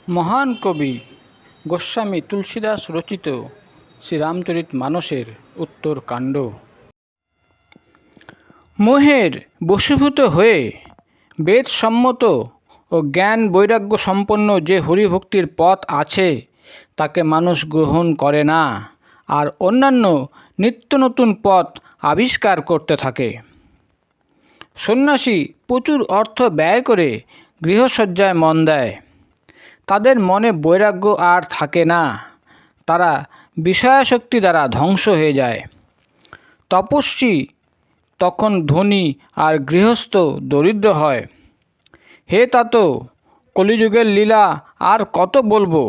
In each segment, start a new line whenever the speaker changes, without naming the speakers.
মহান কবি গোস্বামী তুলসীদাস রচিত শ্রীরামচরিতমানসের উত্তরকাণ্ড। মোহের বশীভূত হয়ে বেদসম্মত ও জ্ঞান বৈরাগ্য সম্পন্ন যে হরিভক্তির পথ আছে তাকে মানুষ গ্রহণ করে না, আর অন্যান্য নিত্য নতুন পথ আবিষ্কার করতে থাকে। সন্ন্যাসী প্রচুর অর্থ ব্যয় করে গৃহসজ্জায় মন দেয়। তাদের মনে বৈরাগ্য আর থাকে না, তারা বিষয়াসক্তি দ্বারা ধ্বংস হয়ে যায়। তপস্বী তখন ধনী আর গৃহস্থ দরিদ্র হয়। হে তাত, কলিযুগের লীলা আর কত বলবো।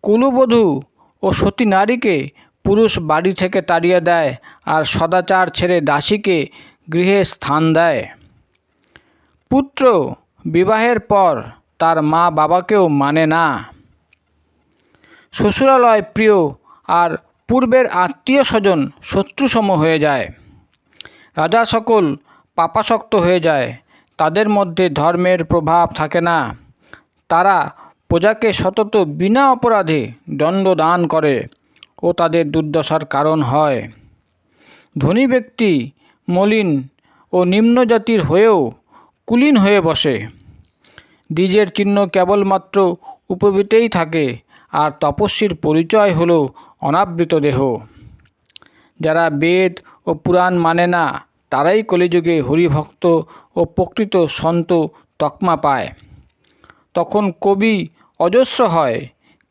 কুলবধূ ও সতী নারীকে পুরুষ বাড়ি থেকে তাড়িয়ে দেয়, আর সদাচার ছেড়ে দাসীকে গৃহে স্থান দেয়। পুত্র বিবাহের পর তার মা বাবাকেও মানে না। শ্বশুরালয় প্রিয় আর পূর্বের আত্মীয় স্বজন শত্রুসম হয়ে যায়। রাজা সকল পাপাসক্ত হয়ে যায়, তাদের মধ্যে ধর্মের প্রভাব থাকে না। তারা প্রজাকে সতত বিনা অপরাধে দণ্ড দান করে ও তাদের দুর্দশার কারণ হয়। ধনী ব্যক্তি মলিন ও নিম্নজাতির হয়েও কুলীন হয়ে বসে। দ্বিজের চিহ্ন কেবলমাত্র উপবীতেই থাকে, আর তপস্বীর পরিচয় হল অনাবৃত দেহ। যারা বেদ ও পুরাণ মানে না, তারাই কলিযুগে হরিভক্ত ও প্রকৃত সন্ত তকমা পায়। তখন কবি অজস্র হয়,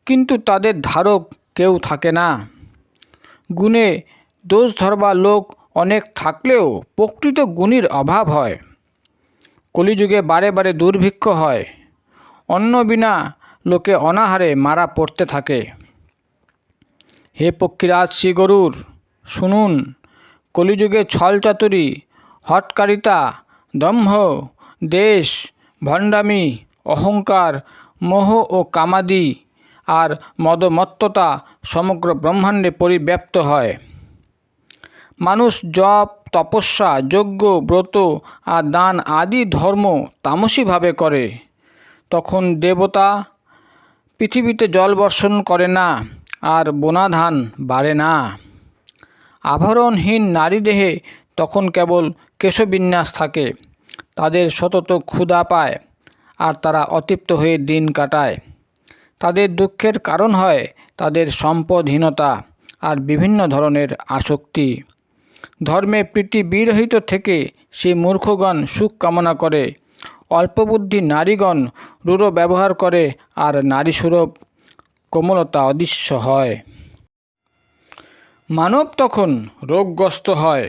কিন্তু তাদের ধারক কেউ থাকে না। গুণে দোষ ধরবার লোক অনেক থাকলেও প্রকৃত গুণীর অভাব হয়। কলিযুগে বারে বারে দুর্ভিক্ষ হয়। অন্ন বিনা লোকে অনাহারে মারা পড়তে থাকে। হে পক্ষীরাজ শ্রী গরুর, শুনুন। কলিযুগে ছলচাতুরি, হঠকারিতা, দম্ভ, দেশ, ভণ্ডামি, অহংকার, মোহ ও কামাদি আর মদমত্ততা সমগ্র ব্রহ্মাণ্ডে পরিব্যাপ্ত হয়। মানুষ জপ, তপস্যা, যজ্ঞ, ব্রত আর দান আদি ধর্ম তামসীভাবে করে। তখন দেবতা পৃথিবীতে জল বর্ষণ করে না, আর বোনা ধান বাড়ে না। আভরণহীন নারী দেহে তখন কেবল কেশবিন্যাস থাকে। তাদের সতত ক্ষুধা পায়, আর তারা অতৃপ্ত হয়ে দিন কাটায়। তাদের দুঃখের কারণ হয় তাদের সম্পদহীনতা আর বিভিন্ন ধরনের আসক্তি। ধর্মে প্রীতি বিরহিত থেকে সেই মূর্খগণ সুখ কামনা করে। অল্পবুদ্ধি নারীগণ রূঢ় ব্যবহার করে, আর নারীস্বরূপ কোমলতা অদৃশ্য হয়। মানব তখন রোগগ্রস্ত হয়।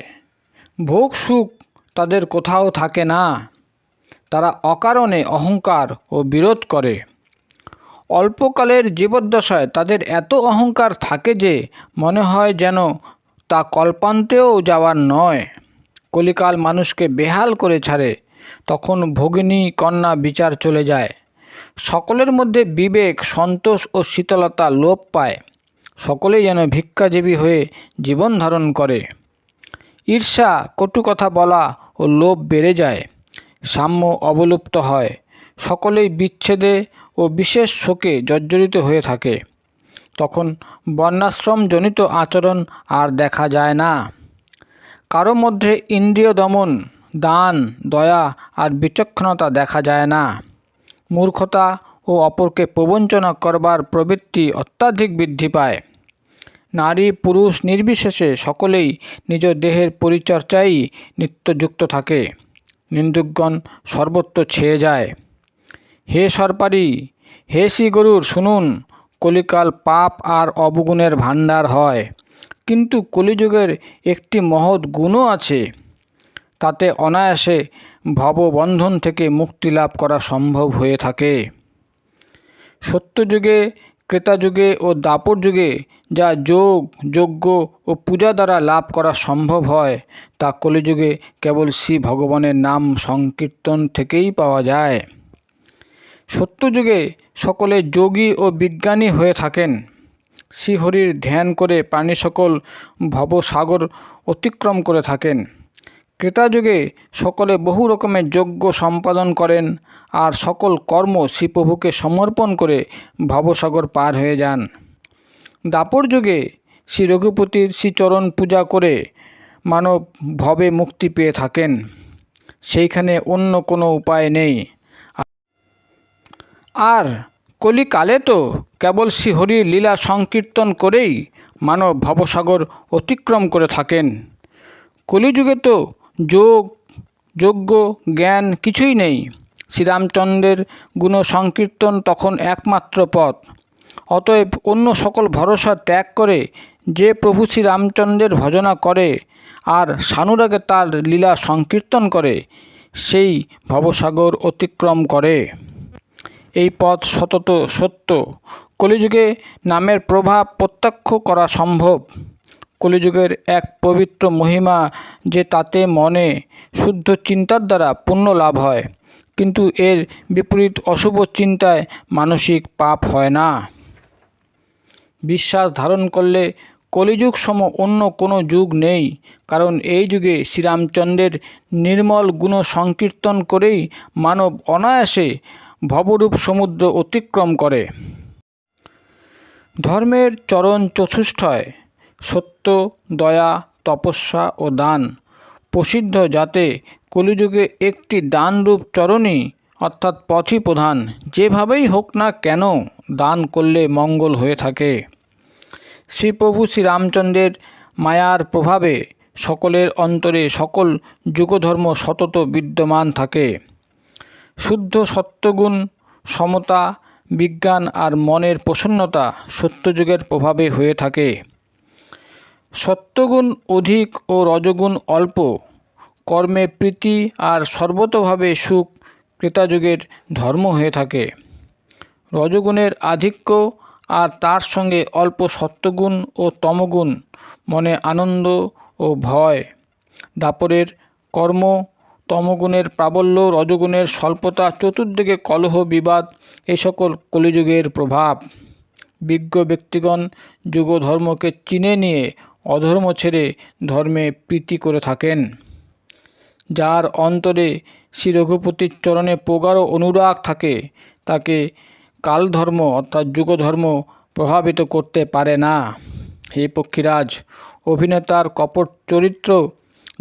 ভোগ সুখ তাদের কোথাও থাকে না। তারা অকারণে অহংকার ও বিরোধ করে। অল্পকালের জীবদ্দশায় তাদের এত অহংকার থাকে যে মনে হয় যেন তা কল্পান্তেও যাওয়ার নয়। কলিকাল মানুষকে বেহাল করে ছাড়ে। তখন ভগিনী কন্যা বিচার চলে যায়। সকলের মধ্যে বিবেক, সন্তোষ ও শীতলতা লোপ পায়। সকলেই যেন ভিক্ষাজীবী হয়ে জীবন ধারণ করে। ঈর্ষা, কটু কথা বলা ও লোভ বেড়ে যায়। সাম্য অবলুপ্ত হয়। সকলেই বিচ্ছেদে ও বিশেষ শোকে জর্জরিত হয়ে থাকে। তখন বর্ণাশ্রমজনিত আচরণ আর দেখা যায় না। কারো মধ্যে ইন্দ্রিয় দমন, দান, দয়া আর বিচক্ষণতা দেখা যায় না। মূর্খতা ও অপরকে প্রবঞ্চনা করবার প্রবৃত্তি অত্যাধিক বৃদ্ধি পায়। নারী পুরুষ নির্বিশেষে সকলেই নিজ দেহের পরিচর্যায় নিত্যযুক্ত থাকে। নিন্দুকগণ সর্বত্র ছেয়ে যায়। হে সর্পারি, হে শ্রী গরুর, শুনুন। কলিকাল পাপ আর অবগুণের ভাণ্ডার হয়, কিন্তু কলিযুগের একটি মহৎ গুণও আছে। তাতে অনায়াসে ভববন্ধন থেকে মুক্তি লাভ করা সম্ভব হয়ে থাকে। সত্যযুগে, ক্রেতাযুগে ও দ্বাপর যুগে যা যোগ, যজ্ঞ ও পূজা দ্বারা লাভ করা সম্ভব হয়, তা কলিযুগে কেবল শ্রী ভগবানের নাম সংকীর্তন থেকেই পাওয়া যায়। সত্যযুগে সকলে যোগী ও বিজ্ঞানী হয়ে থাকেন। শ্রীহরির ধ্যান করে প্রাণী সকল ভবসাগর অতিক্রম করে থাকেন। ত্রেতাযুগে সকলে বহু রকমের যজ্ঞ সম্পাদন করেন আর সকল কর্ম শ্রীপ্রভুকে সমর্পণ করে ভবসাগর পার হয়ে যান। দ্বাপর যুগে শ্রী রঘুপতির শ্রীচরণ পূজা করে মানব ভবে মুক্তি পেয়ে থাকেন, সেইখানে অন্য কোনো উপায় নেই। আর কলিকালে তো কেবল শ্রীহরির লীলা সংকীর্তন করেই মানব ভবসাগর অতিক্রম করে থাকেন। কলিযুগে তো যোগ যজ্ঞ জ্ঞান কিছুই নেই। শ্রীরামচন্দ্রের গুণ সংকীর্তন তখন একমাত্র পথ। অতএব অন্য সকল ভরসা ত্যাগ করে যে প্রভু শ্রীরামচন্দ্রের ভজনা করে আর সানুরাগে তার লীলা সংকীর্তন করে, সেই ভবসাগর অতিক্রম করে। এই পথ সতত সত্য। কলিযুগে নামের প্রভাব প্রত্যক্ষ করা সম্ভব। কলিযুগের এক পবিত্র মহিমা যে তাতে মনে শুদ্ধ চিন্তার দ্বারা পুণ্য লাভ হয়, কিন্তু এর বিপরীত অশুভ চিন্তায় মানসিক পাপ হয় না। বিশ্বাস ধারণ করলে কলিযুগ সম অন্য কোনো যুগ নেই, কারণ এই যুগে শ্রীরামচন্দ্রের নির্মল গুণ সংকীর্তন করেই মানব অনায়াসে ভবরূপ সমুদ্র অতিক্রম করে। ধর্মের চরণ চতুষ্টয় সত্য, দয়া, তপস্যা ও দান প্রসিদ্ধ, যাতে কলিযুগে একটি দানরূপ চরণই অর্থাৎ পথই প্রধান। যেভাবেই হোক না কেন দান করলে মঙ্গল হয়ে থাকে। শ্রীপ্রভু শ্রীরামচন্দ্রের মায়ার প্রভাবে সকলের অন্তরে সকল যুগধর্ম সতত বিদ্যমান থাকে। শুদ্ধ সত্যগুণ, সমতা, বিজ্ঞান আর মনের প্রসন্নতা সত্যযুগের প্রভাবে হয়ে থাকে। সত্যগুণ অধিক ও রজগুণ অল্প, কর্মে প্রীতি আর সর্বতোভাবে সুখ ত্রেতাযুগের ধর্ম হয়ে থাকে। রজগুণের আধিক্য আর তার সঙ্গে অল্প সত্যগুণ ও তমগুণ, মনে আনন্দ ও ভয়। দ্বাপরের কর্ম, তমগুণের প্রাবল্য, রজগুণের স্বল্পতা, চতুর্দিকে কলহ বিবাদ, এই সকল কলিযুগের প্রভাব। বিজ্ঞ ব্যক্তিগণ যুগধর্মকে চিনে নিয়ে অধর্ম ছেড়ে ধর্মে প্রীতি করে থাকেন। যার অন্তরে শ্রী রঘুপতির চরণে প্রগাঢ় অনুরাগ থাকে, তাকে কালধর্ম অর্থাৎ যুগধর্ম প্রভাবিত করতে পারে না। হে পক্ষীরাজ, অভিনেতার কপট চরিত্র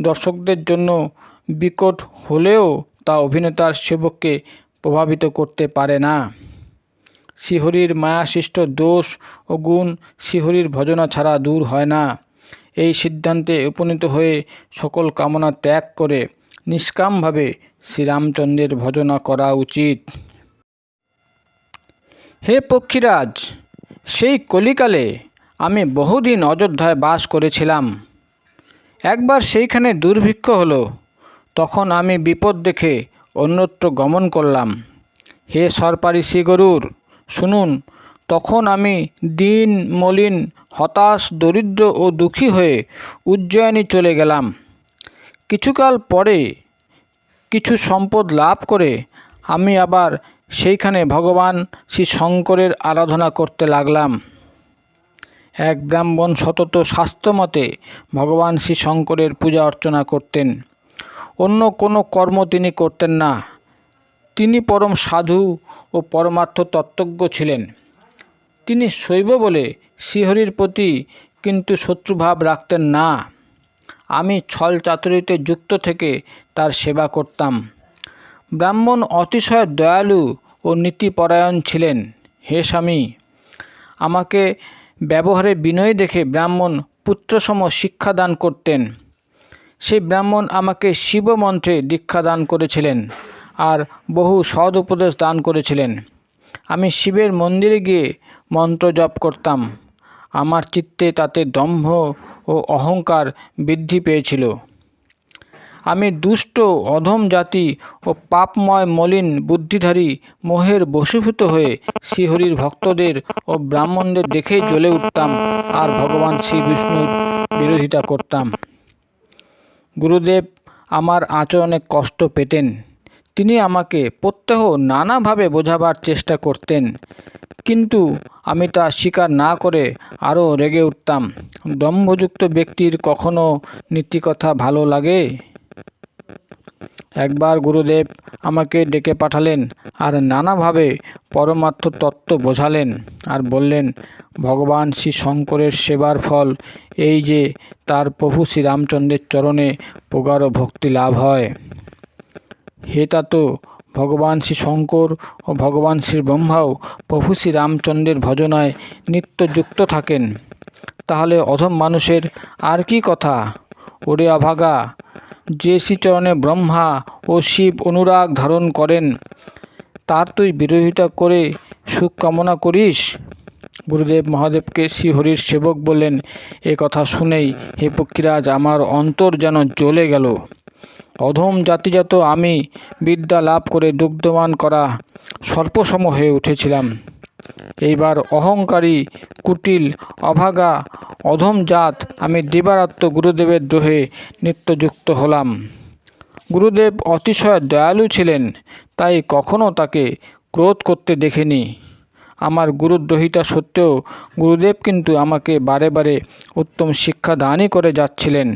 দর্শকদের জন্য বিকট হলেও তা অভিনেতার সেবককে প্রভাবিত করতে পারে না। শ্রীহরির মায়াসৃষ্ট দোষ ও গুণ শ্রীহরির ভজনা ছাড়া দূর হয় না। এই সিদ্ধান্তে উপনীত হয়ে সকল কামনা ত্যাগ করে নিষ্কামভাবে শ্রীরামচন্দ্রের ভজনা করা উচিত। হে পক্ষীরাজ, সেই কলিকালে আমি বহুদিন অযোধ্যায় বাস করেছিলাম। একবার সেইখানে দুর্ভিক্ষ হলো, তখন আমি বিপদ দেখে অন্যত্র গমন করলাম। হে সর্পারি শ্রীগরুর, শুনুন, তখন আমি দীন, মলিন, হতাশ, দরিদ্র ও দুঃখী হয়ে উজ্জয়িনী চলে গেলাম। কিছুকাল পরে কিছু সম্পদ লাভ করে আমি আবার সেইখানে ভগবান শ্রী শঙ্করের আরাধনা করতে লাগলাম। এক ব্রাহ্মণ সতত শাস্ত্রমতে ভগবান শ্রী শঙ্করের পূজা অর্চনা করতেন। অন্য কোনো কর্ম তিনি করতেন না। তিনি পরম সাধু ও পরমার্থ তত্ত্বজ্ঞ ছিলেন। তিনি শৈব বলে শ্রীহরির প্রতি কিন্তু শত্রুভাব রাখতেন না। আমি ছল চাতুরিতে যুক্ত থেকে তার সেবা করতাম। ব্রাহ্মণ অতিশয় দয়ালু ও নীতিপরায়ণ ছিলেন। হে স্বামী, আমাকে ব্যবহারে বিনয় দেখে ব্রাহ্মণ পুত্রসম শিক্ষা দান করতেন। সেই ব্রাহ্মণ আমাকে শিব মন্ত্রে দীক্ষা দান করেছিলেন আর বহু সদ উপদেশ দান করেছিলেন। আমি শিবের মন্দিরে গিয়ে মন্ত্র জপ করতাম। আমার চিত্তে তাতে দম্ভ ও অহংকার বৃদ্ধি পেয়েছিল। আমি দুষ্ট, অধম জাতি ও পাপময় মলিন বুদ্ধিধারী মোহের বশীভূত হয়ে শ্রীহরির ভক্তদের ও ব্রাহ্মণদের দেখেই জ্বলে উঠতাম আর ভগবান শ্রী বিষ্ণুর বিরোধিতা করতাম। গুরুদেব আমার আচরণে কষ্ট পেতেন। তিনি আমাকে প্রত্যহ নানাভাবে বোঝাবার চেষ্টা করতেন, কিন্তু আমি তা স্বীকার না করে আরও রেগে উঠতাম। দম্ভযুক্ত ব্যক্তির কখনো নীতিকথা ভালো লাগে? একবার গুরুদেব আমাকে ডেকে পাঠালেন আর নানাভাবে পরমার্থ তত্ত্ব বোঝালেন আর বললেন, ভগবান শ্রী শঙ্করের সেবার ফল এই যে তার প্রভু শ্রীরামচন্দ্রের চরণে প্রগাঢ় ভক্তি লাভ হয়। হে তাত ভগবান শ্রী শঙ্কর ও ভগবান শ্রী ব্রহ্মাও প্রভু শ্রীরামচন্দ্রের ভজনায় নিত্য যুক্ত থাকেন, তাহলে অধম মানুষের আর কি কথা? ওরে অভাগা, যে শ্রীচরণে ব্রহ্মা ও শিব অনুরাগ ধারণ করেন তার তুই বিরোধিতা করে সুখ কামনা করিস? গুরুদেব মহাদেবকে শ্রীহরির সেবক বললেন, এ কথা শুনেই হে পক্ষীরাজ আমার অন্তর যেন জ্বলে গেল। অধম জাতিজাত আমি বিদ্যা লাভ করে দুগ্ধমান করা সর্পসম হয়ে উঠেছিলাম। এইবার অহংকারী, কুটিল, অভাগা, অধম জাত আমি দিবারাত্র গুরুদেবের দ্রোহে নিত্যযুক্ত হলাম। গুরুদেব অতিশয় দয়ালু ছিলেন, তাই কখনো তাকে ক্রোধ করতে দেখিনি। আমার গুরুদ্রোহিতা সত্ত্বেও গুরুদেব কিন্তু আমাকে বারে বারে উত্তম শিক্ষা দানই করে যাচ্ছিলেন।